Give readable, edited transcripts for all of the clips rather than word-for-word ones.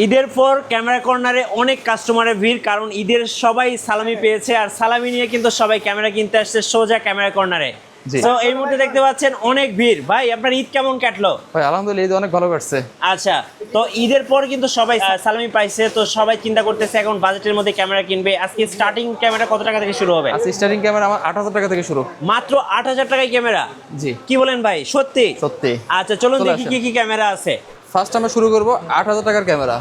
ঈদের পর ক্যামেরা কর্নারে অনেক কাস্টমারের ভিড়, কারণ ঈদের সবাই সালামি পেয়েছে আর সালামি নিয়ে কিন্তু সবাই ক্যামেরা কিনতে আসছে সোজা ক্যামেরা কর্নারে। তো এই মুহূর্তে দেখতে পাচ্ছেন অনেক ভিড়। ভাই আপনার ঈদ কেমন কাটলো? ভাই আলহামদুলিল্লাহ ঈদ অনেক ভালো কাটছে। আচ্ছা, তো ঈদের পর কিন্তু সবাই সালামি পাইছে, তো সবাই চিন্তা করতেছে এখন বাজেটের মধ্যে ক্যামেরা কিনবে। আজকে স্টার্টিং ক্যামেরা কত টাকা থেকে শুরু হবে? আজকে স্টার্টিং ক্যামেরা আমার 8,000 টাকা থেকে শুরু। মাত্র 8,000 টাকায় ক্যামেরা? জি। কি বলেন ভাই, সত্যি? সত্যি। আচ্ছা চলুন দেখি কি কি ক্যামেরা আছে। ফার্স্ট আমরা শুরু করব 8,000 টাকার ক্যামেরা।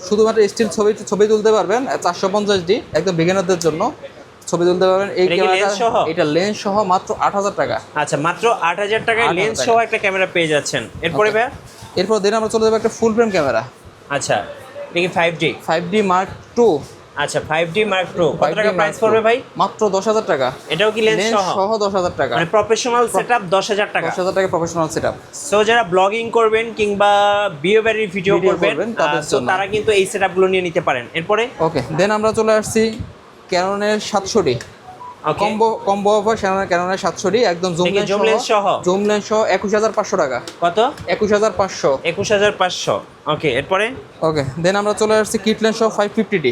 শুধুমাত্র স্টিল ছবি তুলতে পারবেন 450D, একদম বিগিনারদের জন্য ছবি তুলতে পারবেন। এই ক্যামেরাটা এটা লেন্স সহ মাত্র 8,000 টাকা। আচ্ছা, মাত্র 8,000 টাকায় লেন্স সহ একটা ক্যামেরা পেয়ে যাচ্ছেন। এরপরে ভাই এরপর দিন আমরা চলে যাবো একটা ফুল ফ্রেম ক্যামেরা। আচ্ছা, এটা কি 5D Mark II। আচ্ছা, 5D Mark II কত টাকা প্রাইস পড়বে ভাই? মাত্র 10,000 টাকা। এটাও কি লেন্স সহ? 10,000 টাকা, মানে প্রফেশনাল সেটআপ 10,000 টাকা। 10,000 টাকা প্রফেশনাল সেটআপ। সো যারা ব্লগিং করবেন কিংবা বিয়ে বাড়ির ভিডিও করবেন তারা কিন্তু এই সেটআপগুলো নিয়ে নিতে পারেন। এরপরে ওকে, দেন আমরা চলে আসছি ক্যাননের 700D কম্বো অফার। ক্যাননের 700D একদম জুম লেন্স সহ 21,500 টাকা। কত? 21,500। 21,500। ওকে, এরপরে ওকে, দেন আমরা চলে আসছি কিট লেন্স সহ 550D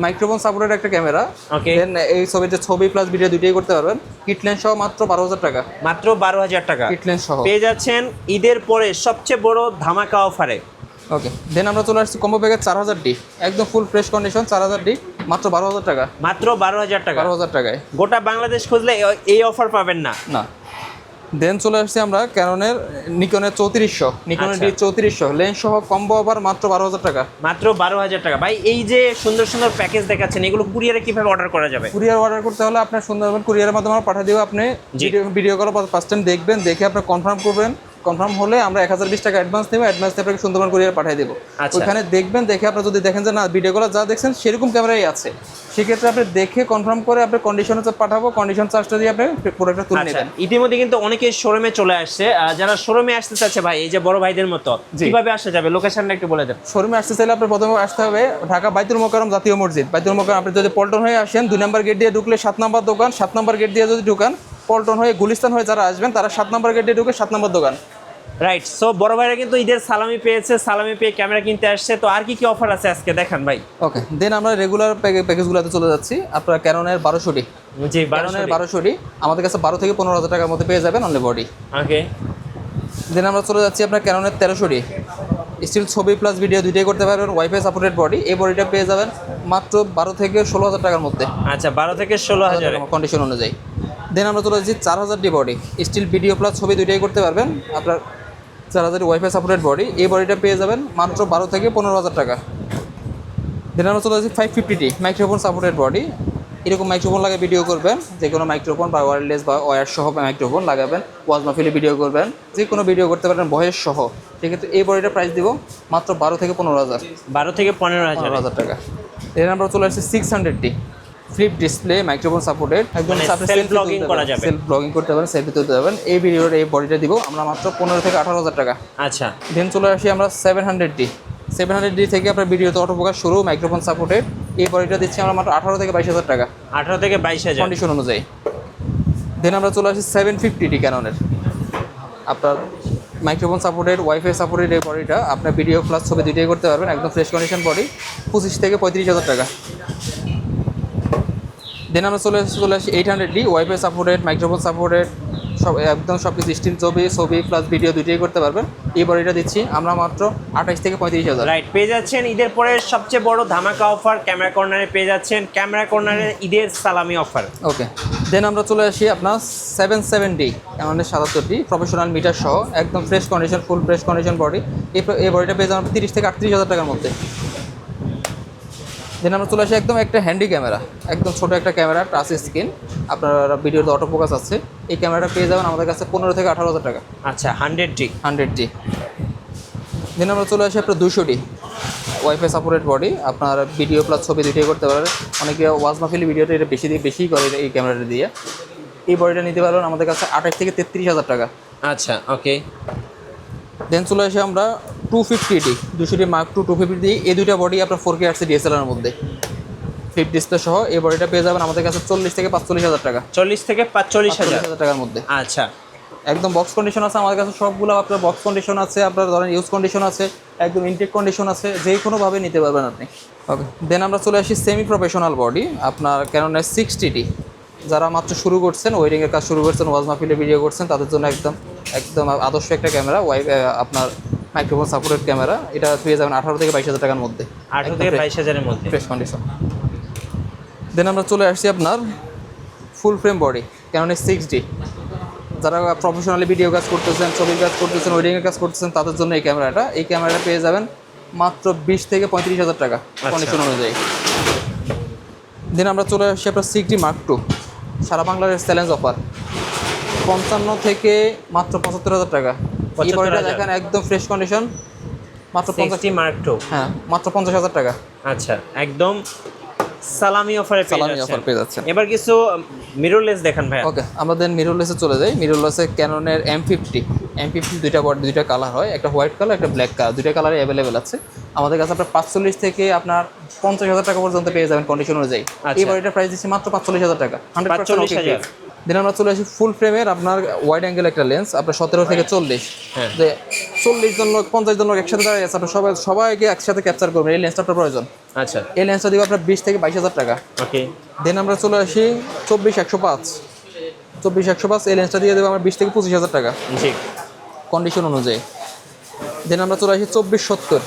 মাইক্রোফোন সাপোর্টেড একটা ক্যামেরা। ওকে, দেন এই ছবি প্লাস ভিডিও দুটোই করতে পারবেন। কিট লেন্স সহ মাত্র 12,000 টাকা। মাত্র 12,000 টাকা কিট লেন্স সহ পেয়ে যাচ্ছেন ঈদের পরে সবচেয়ে বড় ধামাকা অফারে। ওকে, দেন আমরা চলে আসছি কম্বো প্যাকেজ 4000D একদম ফুল ফ্রেশ কন্ডিশন 4000D মাত্র 12,000 টাকা। মাত্র 12,000 টাকা। 12,000 টাকায় গোটা বাংলাদেশ খুঁজলে এই অফার পাবেন না। না। দেন চলে আসছি আমরা ক্যাননের নিকনের 3400 নিকনের D3400 লেন্স সহ কম্বো অফার মাত্র 12,000 টাকা। মাত্র 12,000 টাকা। ভাই এই যে সুন্দর সুন্দর প্যাকেজ দেখাচ্ছেন, এগুলো কুরিয়ারে কিভাবে অর্ডার করা যাবে? কুরিয়ার অর্ডার করতে হলে আপনার সুন্দরবন কুরিয়ারের মাধ্যমে আমরা পাঠিয়ে দেবো। আপনি ভিডিও কল ফার্স্ট টাইম দেখবেন, দেখে আপনি কনফার্ম করবেন। কনফার্ম হলে আমরা 1,020 টাকা অ্যাডভান্স দেবো। অ্যাডভান্স দিয়ে আপনাকে সুন্দরবন কুরিয়ার পাঠিয়ে দেবো। ওইখানে দেখবেন, দেখে আপনার যদি দেখেন যে না ভিডিও কল যা দেখছেন সেরকম ক্যামেরাই আছে, সেক্ষেত্রে আপনি দেখে কনফার্ম করে আপনি কন্ডিশনে পাঠাবো। কন্ডিশন চার্জটা দিয়ে আপনি প্রোডাক্টটা তুলে নেবেন। ইতিমধ্যে কিন্তু অনেকে শোরুমে চলে আসছে। যারা শোরুমে আসতে চাচ্ছে ভাই, এই যে বড় ভাইদের মতো, কিভাবে আসা যাবে? লোকেশনটা একটু বলে দেন। শোরুমে আসতে চাইলে আপনি প্রথমে আসতে হবে ঢাকা বাইতুল মোকাররম জাতীয় মসজিদ। বাইতুল মোকাররম আপনি যদি পল্টন হয়ে আসেন 2 নম্বর গেট দিয়ে ঢুকলে 7 নম্বর দোকান। 7 নম্বর গেট দিয়ে যদি ঢুকান, পল্টন হয়ে গুলিস্তান হয়ে যারা আসবেন তারা 7 নম্বর গেট দিয়ে ঢুকে 7 নম্বর দোকান। রাইট। সো বড় ভাইরা কিন্তু ঈদের সালামি পেয়েছে, সালামি পেয়ে ক্যামেরা কিনতে আসছে। তো আর কি কি অফার আছে আজকে দেখান ভাই। ওকে, দেন আমরা রেগুলার প্যাকেজগুলোতে চলে যাচ্ছি। আপনার ক্যাননের 1200D। জি, ক্যাননের 1200D আমাদের কাছে 12 থেকে 15,000 টাকার মধ্যে পেয়ে যাবেন অনলি বডি। ওকে, দেন আমরা চলে যাচ্ছি আপনার ক্যাননের 1300D স্টিল ছবি প্লাস ভিডিও দুইটাই করতে পারবেন। Wifi supported body. এই বডিটা পেয়ে যাবেন মাত্র 12 থেকে 16,000 টাকার মধ্যে। আচ্ছা, 12 থেকে 16,000 কন্ডিশন অনুযায়ী। দেন আমরা চলে যাচ্ছি 4000D body still video plus ছবি দুইটাই করতে পারবেন। আপনার 4000 ওয়াইফাই সাপোর্টেড বডি। এই বডিটা পেয়ে যাবেন মাত্র 12 থেকে 15,000 টাকা। দেন আমরা চলে যাচ্ছি 550D মাইক্রোফোন সাপোর্টেড বডি। এরকম মাইক্রোফোন লাগে ভিডিও করবেন, যে কোনো মাইক্রোফোন বা ওয়্যারলেস বা ওয়্যার সহ মাইক্রোফোন লাগাবেন, ওয়াজ মাহফিলে ভিডিও করবেন, যে কোনো ভিডিও করতে পারেন ভয়েস সহ। সেক্ষেত্রে এই বডিটার প্রাইস দিব মাত্র 12 থেকে 15,000। 12 থেকে 15,000 টাকা। দেন আমরা চলে আসছি 600D flip display microphone supported. একদম সেলফ ব্লগিং করা যাবে, সেলফ ব্লগিং করতে পারেন, সেলফি তুলতে পারবেন। এই ভিডিওর এই বডিটা দিব আমরা মাত্র 15 থেকে 18,000 টাকা। আচ্ছা, দেন চলে আসি আমরা 700D থেকে আপনার ভিডিওতে অটোফোকাস শুরু মাইক্রোফোন সাপোর্টেড। এই বডিটা দিচ্ছি আমরা মাত্র 18 থেকে 22,000 টাকা। 18 থেকে 22,000 কন্ডিশন অনুযায়ী। দেন আমরা চলে আসি 750D ক্যাননের। আপনার মাইক্রোফোন সাপোর্টেড ওয়াইফাই সাপোর্টেড এই বডিটা আপনার ভিডিও প্লাস ছবি দুইটাই করতে পারবেন। একদম ফ্রেশ কন্ডিশন বডি 25 থেকে 35,000 টাকা। দেন আমরা চলে আসি 800D wifi supported microphone supported সব কিছু স্টিল ছবি প্লাস ভিডিও দুইটাই করতে পারবেন। এই বডিটা দিচ্ছি আমরা মাত্র 28 থেকে 35,000। রাইট, পেয়ে যাচ্ছেন ঈদের পরে সবচেয়ে বড় ধামাকা অফার ক্যামেরা কর্নারে পেয়ে যাচ্ছেন। ক্যামেরা কর্নারের ঈদের সালামি অফার। ওকে, দেন আমরা চলে আসি আপনার 77D আমাদের 77D প্রফেশনাল মিটার সহ একদম fresh condition full fresh condition body. এই বডিটা পেয়ে যাবেন 30 থেকে 38,000 টাকার মধ্যে। দেন আমরা চলে আসি একদম একটা হ্যান্ডি ক্যামেরা, একদম ছোটো একটা ক্যামেরা টাচ স্ক্রিন, আপনার ভিডিওতে অটো ফোকাস আছে। এই ক্যামেরাটা পেয়ে যাবেন আমাদের কাছে 15 থেকে 18,000 টাকা। আচ্ছা, 100D। দেন আমরা চলে আসি আপনার 200D ওয়াইফাই সাপোর্টেড বডি। আপনার ভিডিও প্লাস ছবি দুইটাই করতে পারবেন। অনেকে ওয়াজ মাহফিলি ভিডিওটা এটা বেশি করে এই ক্যামেরাটা দিয়ে। এই বডিটা নিতে পারবেন আমাদের কাছে 28 থেকে 33,000 টাকা। আচ্ছা, ওকে। দেন চলে আসি আমরা 250D 200D Mark II 250D। এই দুইটা বডি আপনার 4K আসছে DSLR-এর মধ্যে ফ্লিপ ডিসপ্লে সহ। এই বডিটা পেয়ে যাবেন আমাদের কাছে 40 থেকে 45,000 টাকা। 40 থেকে 45,000 টাকার মধ্যে। আচ্ছা, একদম বক্স কন্ডিশন আছে আমাদের কাছে সবগুলো। আপনার বক্স কন্ডিশন আছে, আপনার ধরেন ইউজ কন্ডিশন আছে, একদম ইনটেক কন্ডিশন আছে, যে কোনোভাবে নিতে পারবেন আপনি। ওকে, দেন আমরা চলে আসি সেমি প্রফেশনাল বডি, আপনার ক্যাননের 60D। যারা মাত্র শুরু করছেন, ওয়েডিংয়ের কাজ শুরু করছেন, ওয়াজ মাহফিলে ভিডিও করছেন, তাদের জন্য একদম একদম আদর্শ একটা ক্যামেরা। আপনার মাইক্রোফোন সাপোর্টেড ক্যামেরা। এটা পেয়ে যাবেন 18 থেকে 22 হাজার টাকার মধ্যে, 18 থেকে 22,000-এর মধ্যে ফ্রেশ কন্ডিশন। দেন আমরা চলে আসছি আপনার ফুল ফ্রেম বডি ক্যাননের 6D। যারা প্রফেশনালি ভিডিও কাজ করতেছেন, ছবির কাজ করতেছেন, ওয়েডিংয়ের কাজ করতেছেন, তাদের জন্য এই ক্যামেরাটা পেয়ে যাবেন মাত্র 20 থেকে 35 হাজার টাকা কন্ডিশন অনুযায়ী। দেন আমরা চলে আসছি আপনার 6D Mark II। সারা বাংলার চ্যালেঞ্জ অফার 55 থেকে মাত্র 75 হাজার টাকা। এই বডিটা দেখেন একদম ফ্রেশ কন্ডিশন, মাত্র 60 Mark II। হ্যাঁ, মাত্র 50 হাজার টাকা। আচ্ছা, একদম সালামি অফারে পেয়ে যাচ্ছেন। এবার কিছু মিররলেস দেখান ভাই। ওকে, আমাদের মিররলেসে চলে যাই। মিররলেসে ক্যাননের M50 দুইটা কালার হয়, একটা হোয়াইট কালার, একটা ব্ল্যাক কালার, দুইটা কালারই অ্যাভেলেবেল আছে আমাদের কাছে। আপনার 45 থেকে আপনার 50 হাজার টাকা পর্যন্ত পেয়ে যাবেন কন্ডিশন অনুযায়ী। এই বডিটার প্রাইস দিচ্ছি মাত্র 45 হাজার টাকা, 100%। দেন আমরা চলে আসি ফুল ফ্রেমের আপনার ওয়াইড অ্যাঙ্গেল একটা লেন্স, আপনার 17 থেকে 40। যে 40 জন লোক 50 জন লোক একসাথে দাঁড়িয়ে আছে, আপনার সবাইকে একসাথে ক্যাপচার করবেন, এই লেন্সটা আপনার প্রয়োজন। আচ্ছা, এই লেন্সটা দিব আপনার 20 থেকে 22 হাজার টাকা। ওকে। দেন আমরা চলে আসি 24-105। এই লেন্সটা দিয়ে দেবো আমরা 20 থেকে 25 হাজার টাকা জি, কন্ডিশন অনুযায়ী। দেন আমরা চলে আসি 24-70।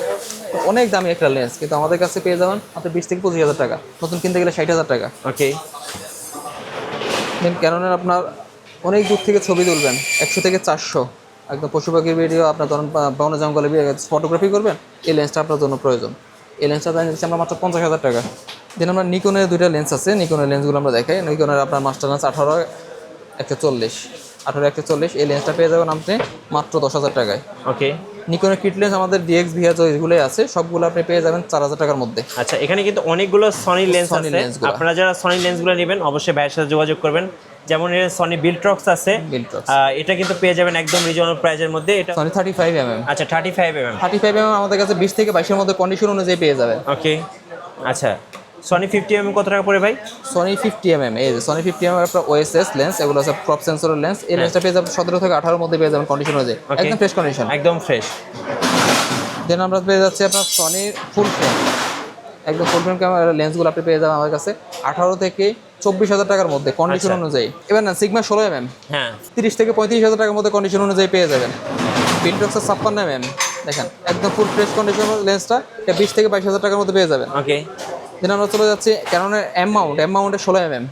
অনেক দামি একটা লেন্স, কিন্তু আমাদের কাছে পেয়ে যাবেন আপনার 20 থেকে 25 হাজার টাকা, নতুন কিনতে গেলে 60 হাজার টাকা। ওকে। দেন ক্যাননের আপনার অনেক দূর থেকে ছবি তুলবেন, 100 থেকে 400, একদম পশু পাখির ভিডিও, আপনার ধরুন বন জঙ্গলে ফটোগ্রাফি করবেন, এই লেন্সটা আপনার জন্য প্রয়োজন। এই লেন্সটা দাম দিচ্ছি আমরা মাত্র 50 হাজার টাকা। দেন আমরা নিকনের দুইটা লেন্স আছে, নিকনের লেন্সগুলো আমরা দেখাই। নিকনের আপনার মাস্টার লেন্স 18-140। এই লেন্সটা পেয়ে যাবেন আপনি মাত্র 10 হাজার টাকায়। ওকে। নিকনের কিট লেন্স আমাদের DX VR যেগুলোই আছে সবগুলো আপনি পেয়ে যাবেন 4 হাজার টাকার মধ্যে। আচ্ছা, এখানে কিন্তু অনেকগুলো সনি লেন্স আছে। আপনারা যারা সনি লেন্সগুলো নেবেন অবশ্যই ভাইয়ের সাথে যোগাযোগ করবেন। যেমন এর সনি বিলট্রক্স আছে, এটা কিন্তু পেয়ে যাবেন একদম রিজনেবল প্রাইসের মধ্যে। এটা সনি 35mm। আচ্ছা, 35mm আমাদের কাছে 20 থেকে 22 এর মধ্যে কন্ডিশন অনুযায়ী পেয়ে যাবেন। ওকে। আচ্ছা, সনি 50mm কত টাকা পড়ে ভাই? সনি 50mm, এই যে সনি 50mm আপনার OSS লেন্স, এগুলো আছে ক্রপ সেন্সরের লেন্স। এই লেন্সটা পেয়ে যাবেন 17 থেকে 18 এর মধ্যে পেয়ে যাবেন কন্ডিশন অনুযায়ী, একদম ফ্রেশ কন্ডিশন, একদম ফ্রেশ। দেন আমরা পেয়ে যাচ্ছি আপনার সনির ফুল ফ্রেম, একদম ফুল ফ্রেম ক্যামেরা লেন্সগুলো আপনি পেয়ে যাবেন আমাদের কাছে 18 থেকে 24 হাজার টাকার মধ্যে কন্ডিশন অনুযায়ী। এবার না সিগমা 16mm, হ্যাঁ, 30 থেকে 35 হাজার টাকার মধ্যে কন্ডিশন অনুযায়ী পেয়ে যাবেন। বিলট্রক্সের 56mm, দেখেন একদম ফুল ফ্রেশ কন্ডিশন লেন্সটা, এটা 20 থেকে 22 হাজার টাকার মধ্যে পেয়ে যাবেন। ওকে। দেন আমরা চলে যাচ্ছি ক্যাননের M-মাউন্টের 16mm,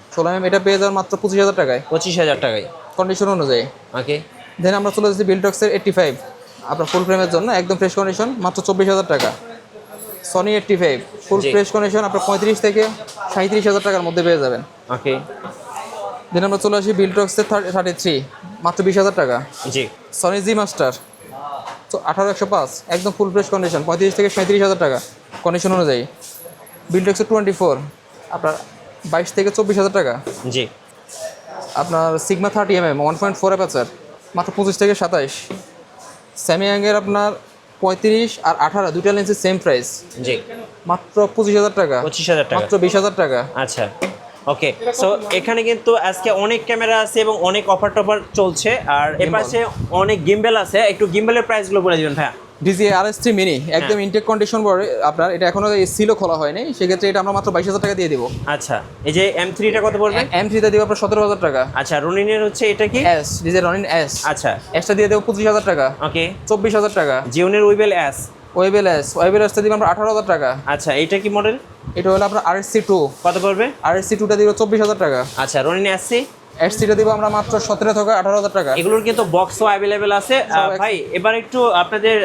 এটা পেয়ে যাবেন মাত্র 25 হাজার টাকায়, 25,000 টাকায় কন্ডিশন অনুযায়ী। ওকে। দেন আমরা চলে যাচ্ছি বিলট্রক্সের 85, আপনার ফুল ফ্রেমের জন্য একদম ফ্রেশ কন্ডিশন, মাত্র 24 হাজার টাকা। সনি 85 ফুল ফ্রেশ কন্ডিশন আপনার 35 থেকে 37 হাজার টাকার মধ্যে পেয়ে যাবেন। ওকে। দেন আমরা চলে আসি বিলট্রক্সের 33, মাত্র 20 হাজার টাকা। জি। সনি জি মাস্টার 18-105, একদম ফুল ফ্রেশ কন্ডিশন, 35 থেকে 37 হাজার টাকা কন্ডিশন অনুযায়ী। বিলট্রক্সের 24 আপনার 22 থেকে 24 হাজার টাকা। জি। আপনার সিগমা 30mm 1.4 অ্যাপারচার, মাত্র 25 থেকে 27। স্যামসাংয়ের আপনার 35 আর 18 দুইটা লেন্সের সেম প্রাইস, জি, মাত্র 25 হাজার টাকা, 25,000 টাকা, মাত্র 20 হাজার টাকা। আচ্ছা, ওকে। সো এখানে কিন্তু আজকে অনেক ক্যামেরা আছে এবং অনেক অফার টফার চলছে, আর এর পাশে অনেক গিম্বেল আছে। একটু গিম্বেলের প্রাইসগুলো বলে দিবেন ভাইয়া। DJI RS3 মিনি একদম ইনটেক কন্ডিশন বড়, আপনার এটা এখনো সিলও খোলা হয়নি, সেক্ষেত্রে এটা আমরা মাত্র 22 হাজার টাকা দিয়ে দিব। আচ্ছা, এই যে M3টা কত পড়বে? M3টা দিব আপনার 17 হাজার টাকা। আচ্ছা, রনিনের হচ্ছে এটা কি? S, DJI Ronin S। আচ্ছা, এসটা দিয়ে দেবো 25 হাজার টাকা। ওকে। 24 হাজার টাকা। জিওনের উইবেল S। ওয়েবেল এসটা দিব আমরা 18 হাজার টাকা। আচ্ছা, এইটা কি মডেল? এটা হলো আপনার RSC2। কত পড়বে? RSC2টা দিব 24 হাজার টাকা। আচ্ছা, রনিন SC। SC-টা দিব আমরা মাত্র 17 থেকে 18 হাজার টাকা। এগুলোর কিন্তু বক্সও অ্যাভেলেবেল আছে। ভাই এবার একটু আপনাদের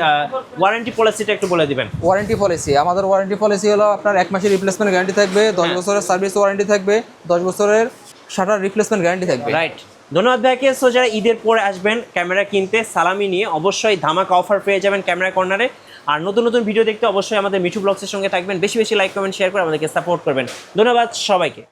ওয়ারেন্টি পলিসিটা একটু বলে দিবেন। ওয়ারেন্টি পলিসি, আমাদের ওয়ারেন্টি পলিসি হলো আপনার 1 মাসের রিপ্লেসমেন্ট গ্যারান্টি থাকবে, 10 বছরের সার্ভিস ওয়ারেন্টি থাকবে, 10 বছরের শাটার রিপ্লেসমেন্ট গ্যারান্টি থাকবে। রাইট, ধন্যবাদ ভাইকে। সো যারা ঈদের পরে আসবেন ক্যামেরা কিনতে সালামি নিয়ে, অবশ্যই ধামাকা অফার পেয়ে যাবেন ক্যামেরা কর্নারে। আর নতুন নতুন ভিডিও দেখতে অবশ্যই আমাদের মিঠু ব্লগসের সঙ্গে থাকবেন। বেশি বেশি লাইক কমেন্ট শেয়ার করে আমাদেরকে সাপোর্ট করবেন। ধন্যবাদ সবাইকে।